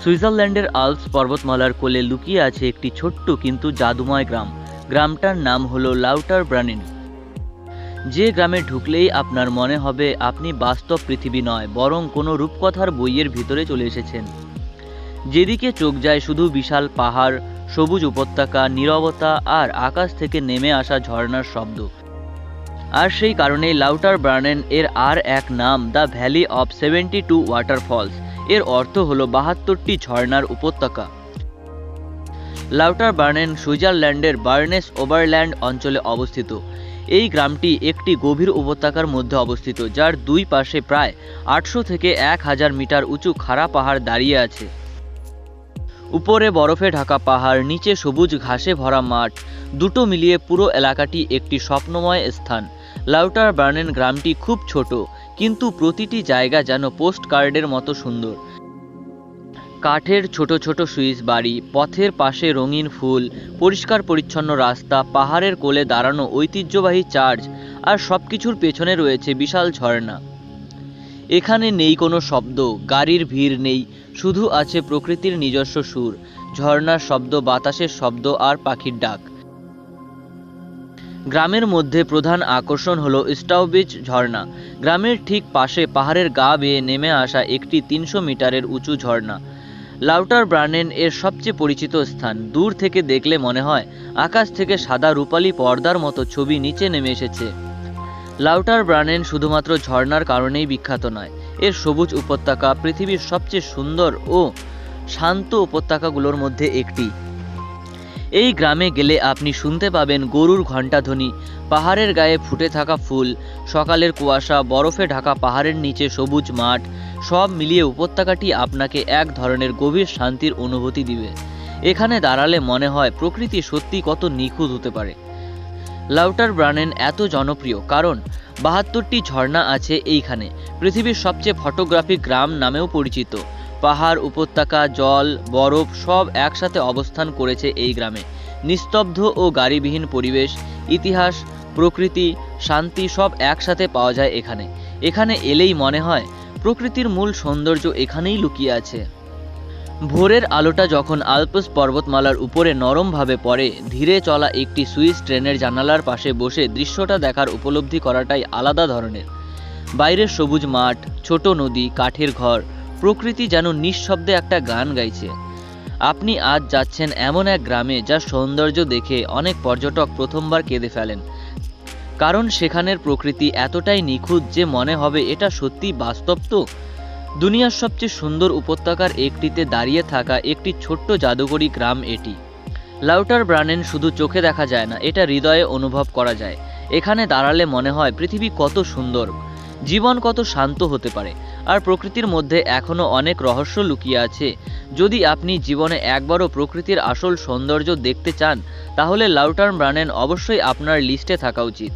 সুইজারল্যান্ডের আল্পস পর্বতমালার কোলে লুকিয়ে আছে একটি ছোট্ট কিন্তু জাদুময় গ্রাম। গ্রামটার নাম হলো লাউটারব্রানেন। যে গ্রামে ঢুকলেই আপনার মনে হবে আপনি বাস্তব পৃথিবী নয়, বরং কোনো রূপকথার বইয়ের ভিতরে চলে এসেছেন। যেদিকে চোখ যায় শুধু বিশাল পাহাড়, সবুজ উপত্যকা, নীরবতা আর আকাশ থেকে নেমে আসা ঝর্ণার শব্দ। আর সেই কারণেই লাউটারব্রানেন এর আর এক নাম দ্য ভ্যালি অফ 72 ওয়াটারফলস। এর অর্থ হলো 72টি ঝর্ণার উপত্যকা। লাউটারব্রানেন সুইজারল্যান্ডের বার্নেস ওভারল্যান্ড অঞ্চলে অবস্থিত। এই গ্রামটি একটি গভীর উপত্যকার মধ্যে অবস্থিত, যার দুই পাশে প্রায় 800 থেকে 1000 মিটার উঁচু খাড়া পাহাড় দাঁড়িয়ে আছে। উপরে বরফে ঢাকা পাহাড়, নিচে সবুজ ঘাসে ভরা মাঠ, দুটো মিলিয়ে পুরো এলাকাটি একটি স্বপ্নময় স্থান। লাউটারব্রানেন গ্রামটি খুব ছোট, কিন্তু প্রতিটি জায়গা যেন পোস্ট কার্ডের মতো সুন্দর। কাঠের ছোট ছোট সুইস বাড়ি, পথের পাশে রঙিন ফুল, পরিষ্কার পরিচ্ছন্ন রাস্তা, পাহাড়ের কোলে দাঁড়ানো ঐতিহ্যবাহী চার্চ, আর সবকিছুর পেছনে রয়েছে বিশাল ঝর্ণা। এখানে নেই কোনো শব্দ, গাড়ির ভিড় নেই, শুধু আছে প্রকৃতির নিজস্ব সুর, ঝর্ণার শব্দ, বাতাসের শব্দ আর পাখির ডাক। গ্রামের মধ্যে প্রধান আকর্ষণ হলো স্টাউবিচ ঝর্ণা। গ্রামের ঠিক পাশে পাহাড়ের গা বেয়ে নেমে আসা একটি 300 মিটারের উঁচু ঝর্ণা। লাউটারব্রানেন এর সবচেয়ে পরিচিত স্থান। দূর থেকে দেখলে মনে হয় আকাশ থেকে সাদা রূপালী পর্দার মতো ছবি নিচে নেমে এসেছে। লাউটারব্রানেন শুধুমাত্র ঝর্ণার কারণেই বিখ্যাত নয়, এর সবুজ উপত্যকা পৃথিবীর সবচেয়ে সুন্দর ও শান্ত উপত্যকাগুলোর মধ্যে একটি। এই গ্রামে গেলে আপনি শুনতে পাবেন গরুর ঘণ্টাধ্বনি, পাহাড়ের গায়ে ফুটে থাকা ফুল, সকালের কুয়াশা, বরফে ঢাকা পাহাড়ের নিচে সবুজ মাঠ, সব মিলিয়ে উপত্যকাটি আপনাকে এক ধরনের গভীর শান্তির অনুভূতি দিবে। এখানে দাঁড়ালে মনে হয় প্রকৃতি সত্যি কত নিখুঁত হতে পারে। লাউটারব্রানেন এত জনপ্রিয় কারণ 72টি ঝর্ণা আছে এইখানে। পৃথিবীর সবচেয়ে ফটোগ্রাফিক গ্রাম নামেও পরিচিত। পাহাড়, উপত্যকা, জল, বরফ সব একসাথে অবস্থান করেছে এই গ্রামে। নিস্তব্ধ ও গাড়িবিহীন পরিবেশ, ইতিহাস, প্রকৃতি, শান্তি সব একসাথে পাওয়া যায় এখানে। এখানে এলেই মনে হয় প্রকৃতির মূল সৌন্দর্য এখানেই লুকিয়ে আছে। ভোরের আলোটা যখন আল্পস পর্বতমালার উপরে নরমভাবে পড়ে, ধীরে চলা একটি সুইস ট্রেনের জানালার পাশে বসে দৃশ্যটা দেখার উপলব্ধি করাটাই আলাদা ধরনের। বাইরের সবুজ মাঠ, ছোট নদী, কাঠের ঘর, প্রকৃতি যেন নিঃশব্দে একটা গান গাইছে। আপনি আজ যাচ্ছেন এমন এক গ্রামে যার সৌন্দর্য দেখে অনেক পর্যটক প্রথমবার কেঁদে ফেলেন, কারণ সেখানের প্রকৃতি এতটাই নিখুঁত যে মনে হবে এটা সত্যি বাস্তব। তো দুনিয়ার সবচেয়ে সুন্দর উপত্যকার একটিতে দাঁড়িয়ে থাকা একটি ছোট্ট জাদুকরী গ্রাম এটি। লাউটারব্রানেন শুধু চোখে দেখা যায় না, এটা হৃদয়ে অনুভব করা যায়। এখানে দাঁড়ালে মনে হয় পৃথিবী কত সুন্দর, জীবন কত শান্ত হতে পারে, আর প্রকৃতির মধ্যে এখনও অনেক রহস্য লুকিয়ে আছে। যদি আপনি জীবনে একবারও প্রকৃতির আসল সৌন্দর্য দেখতে চান, তাহলে লাউটারব্রানেন অবশ্যই আপনার লিস্টে থাকা উচিত।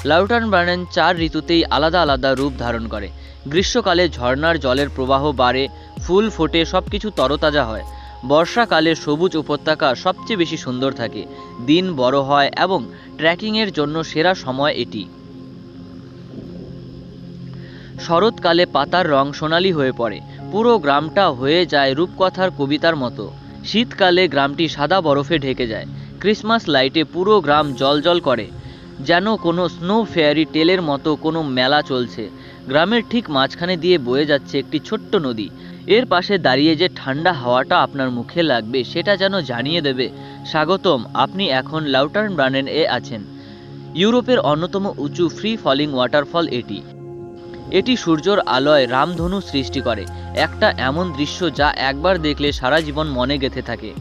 লাউটারব্রানেন 4 ঋতুতেই আলাদা আলাদা রূপ ধারণ করে। গ্রীষ্মকালে ঝর্ণার জলের প্রবাহ বাড়ে, ফুল ফোটে, সবকিছু তরতাজা হয়। বর্ষাকালে সবুজ উপত্যকা সবচেয়ে বেশি সুন্দর থাকে, দিন বড় হয় এবং ট্রেকিংয়ের জন্য সেরা সময় এটি। শরৎকালে পাতার রং সোনালি হয়ে পড়ে, পুরো গ্রামটা হয়ে যায় রূপকথার কবিতার মতো। শীতকালে গ্রামটি সাদা বরফে ঢেকে যায়, ক্রিসমাস লাইটে পুরো গ্রাম জ্বলজ্বল করে, যেন কোনো স্নো ফেয়ারি টেলের মতো কোনো মেলা চলছে। গ্রামের ঠিক মাঝখানে দিয়ে বয়ে যাচ্ছে একটি ছোট্ট নদী। এর পাশে দাঁড়িয়ে যে ঠান্ডা হাওয়াটা আপনার মুখে লাগবে, সেটা যেন জানিয়ে দেবে, স্বাগতম, আপনি এখন লাউটারব্রানেন এ আছেন। ইউরোপের অন্যতম উঁচু ফ্রি ফলিং ওয়াটারফল এটি। এটি সূর্যের আলোয় রামধনু সৃষ্টি করে, একটা এমন দৃশ্য যা একবার দেখলে সারা জীবন মনে গেঁথে থাকে।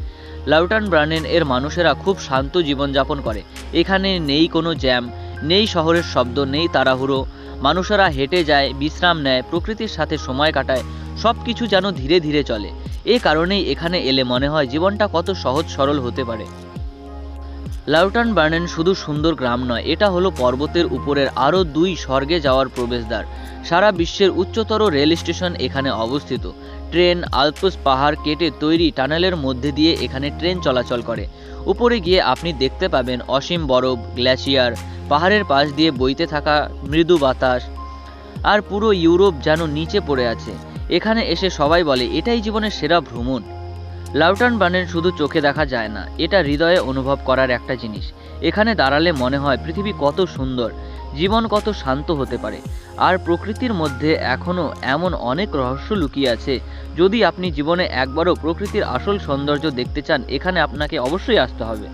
লাউটারব্রানেন এর মানুষেরা খুব শান্ত জীবনযাপন করে। এখানে নেই কোনো জ্যাম, নেই শহরের শব্দ, নেই তাড়াহুড়ো। মানুষেরা হেঁটে যায়, বিশ্রাম নেয়, প্রকৃতির সাথে সময় কাটায়, সব কিছু যেন ধীরে ধীরে চলে। এ কারণেই এখানে এলে মনে হয় জীবনটা কত সহজ সরল হতে পারে। লাউটারব্রানেন শুধু সুন্দর গ্রাম নয়, এটা হলো পর্বতের উপরের আরও 2 স্বর্গে যাওয়ার প্রবেশদ্বার। সারা বিশ্বের উচ্চতর রেল স্টেশন এখানে অবস্থিত। ট্রেন আল্পস পাহাড় কেটে তৈরি টানেলের মধ্যে দিয়ে এখানে ট্রেন চলাচল করে। উপরে গিয়ে আপনি দেখতে পাবেন অসীম বরফ, গ্লেশিয়ার, পাহাড়ের পাশ দিয়ে বইতে থাকা মৃদু বাতাস, আর পুরো ইউরোপ যেন নিচে পড়ে আছে। এখানে এসে সবাই বলে এটাই জীবনের সেরা ভ্রমণ। লাউটার্ন বার্নেন শুধু চোখে দেখা যায় না, এটা হৃদয়ে অনুভব করার একটা জিনিস। এখানে দাঁড়ালে মনে হয় পৃথিবী কত সুন্দর, জীবন কত শান্ত হতে পারে, আর প্রকৃতির মধ্যে এখনও এমন অনেক রহস্য লুকিয়ে আছে। যদি আপনি জীবনে একবারও প্রকৃতির আসল সৌন্দর্য দেখতে চান, এখানে আপনাকে অবশ্যই আসতে হবে।